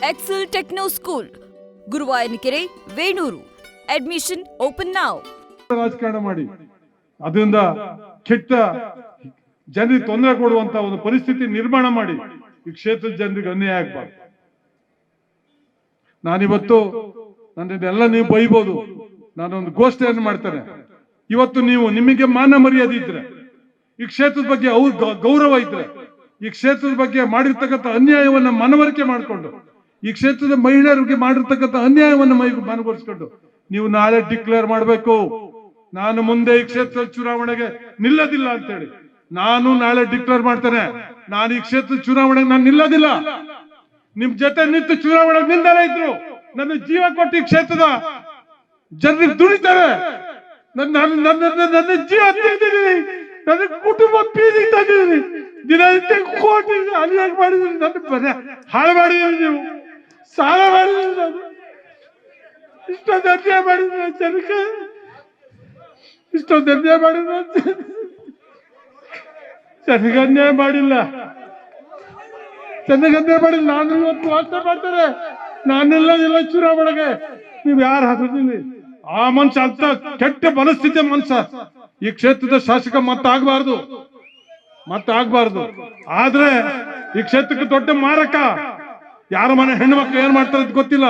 Excel techno school, Guruvayanakere, Venur. Admission open now. ರಾಜಕಾರಣ ಮಾಡಿ ಅದರಿಂದ ಕೆಟ್ಟ ಜನರಿಗೆ ತೊಂದರೆ ಕೊಡುವಂತ ಒಂದು ಪರಿಸ್ಥಿತಿ ನಿರ್ಮಾಣ ಮಾಡಿ ಈ ಕ್ಷೇತ್ರದ ಜನರಿಗೆ ಅನ್ಯಾಯ ಆಗ್ಬಾರ್ದು. ನಾನಿವತ್ತು ನನ್ನೆಲ್ಲ ನೀವು ಬೈಬೋದು, ನಾನೊಂದು ಘೋಷಣೆಯನ್ನು ಮಾಡ್ತೇನೆ. ಇವತ್ತು ನೀವು ನಿಮಗೆ ಮಾನ ಮರ್ಯಾದೆ ಇದ್ರೆ, ಈ ಕ್ಷೇತ್ರದ ಬಗ್ಗೆ ಗೌರವ ಇದ್ರೆ, ಈ ಕ್ಷೇತ್ರದ ಬಗ್ಗೆ ಮಾಡಿರ್ತಕ್ಕಂಥ ಅನ್ಯಾಯವನ್ನ ಮನವರಿಕೆ ಮಾಡಿಕೊಂಡು, ಈ ಕ್ಷೇತ್ರದ ಮಹಿಳೆಯರಿಗೆ ಮಾಡಿರ್ತಕ್ಕಂಥ ಅನ್ಯಾಯವನ್ನ ಮನವರಿಸಿಕೊಂಡು ನೀವು ನಾಳೆ ಡಿಕ್ಲೇರ್ ಮಾಡಬೇಕು, ನಾನು ಮುಂದೆ ಈ ಕ್ಷೇತ್ರದ ಚುನಾವಣೆಗೆ ನಿಲ್ಲದಿಲ್ಲ ಅಂತೇಳಿ. ನಾನು ನಾಳೆ ಡಿಕ್ಲೇರ್ ಮಾಡ್ತೇನೆ, ನಾನು ಈ ಕ್ಷೇತ್ರದ ಚುನಾವಣೆಗೆ ನಾನು ನಿಲ್ಲದಿಲ್ಲ. ನಿಮ್ ಜೊತೆ ನಿಂತು ಚುನಾವಣೆಗೆ ನಿಲ್ದಾರ ಇದ್ರು ನನ್ನ ಜೀವ ಕೊಟ್ಟು ಈ ಕ್ಷೇತ್ರದ ಜನರಿಗೆ ದುಡಿತಾರೆ. ನನ್ನ ಜೀವ ತೆಗೆದಿದ್ದೀನಿ, ನನ್ನ ಕುಟುಂಬ ಬೀದಿಗೆ ತಂದಿದ್ದೀನಿ, ದಿನನಿತ್ಯ ಕೋಟಿ ಅನ್ಯಾಯ ಮಾಡಿದ್ದೀನಿ, ನನ್ನ ಹಾಳು ಮಾಡಿದ್ದೀನಿ, ನೀವು ಸಾಲ ಮಾಡಿದ್ದೀನಿ, ನಾನು ಇಷ್ಟೊಂದು ಅನ್ಯಾಯ ಮಾಡಿದ್ದೀನಿ ಜನಕ್ಕೆ, ಇಷ್ಟೊಂದು ಅನ್ಯಾಯ ಮಾಡಿದ್ರು ಜನಗೆ ಅನ್ಯಾಯ ಮಾಡಿಲ್ಲ, ಜನಗೆ ಅನ್ಯಾಯ ಮಾಡಿಲ್ಲ. ನಾನು ಇವತ್ತು ವಾಚನೆ ಮಾಡ್ತಾರೆ, ನಾನೆಲ್ಲ ಚುನಾವಣೆಗೆ ನೀವು ಯಾರು ಹಾಕಿದ್ದೀನಿ ಆ ಮನುಷ್ಯ ಅಂತ ಕೆಟ್ಟ ಮನಸ್ಥಿತಿಯ ಮನುಷ್ಯ ಈ ಕ್ಷೇತ್ರದ ಶಾಸಕ ಮತ್ತಾಗಬಾರ್ದು. ಆದ್ರೆ ಈ ಕ್ಷೇತ್ರಕ್ಕೆ ದೊಡ್ಡ ಮಾರಕ. ಯಾರ ಮನೆ ಹೆಣ್ಣು ಮಕ್ಕಳು ಏನ್ ಮಾಡ್ತಾರೆ ಅಂತ ಗೊತ್ತಿಲ್ಲ.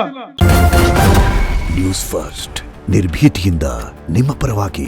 ನ್ಯೂಸ್ ಫಸ್ಟ್, ನಿರ್ಭೀತಿಯಿಂದ ನಿಮ್ಮ ಪರವಾಗಿ.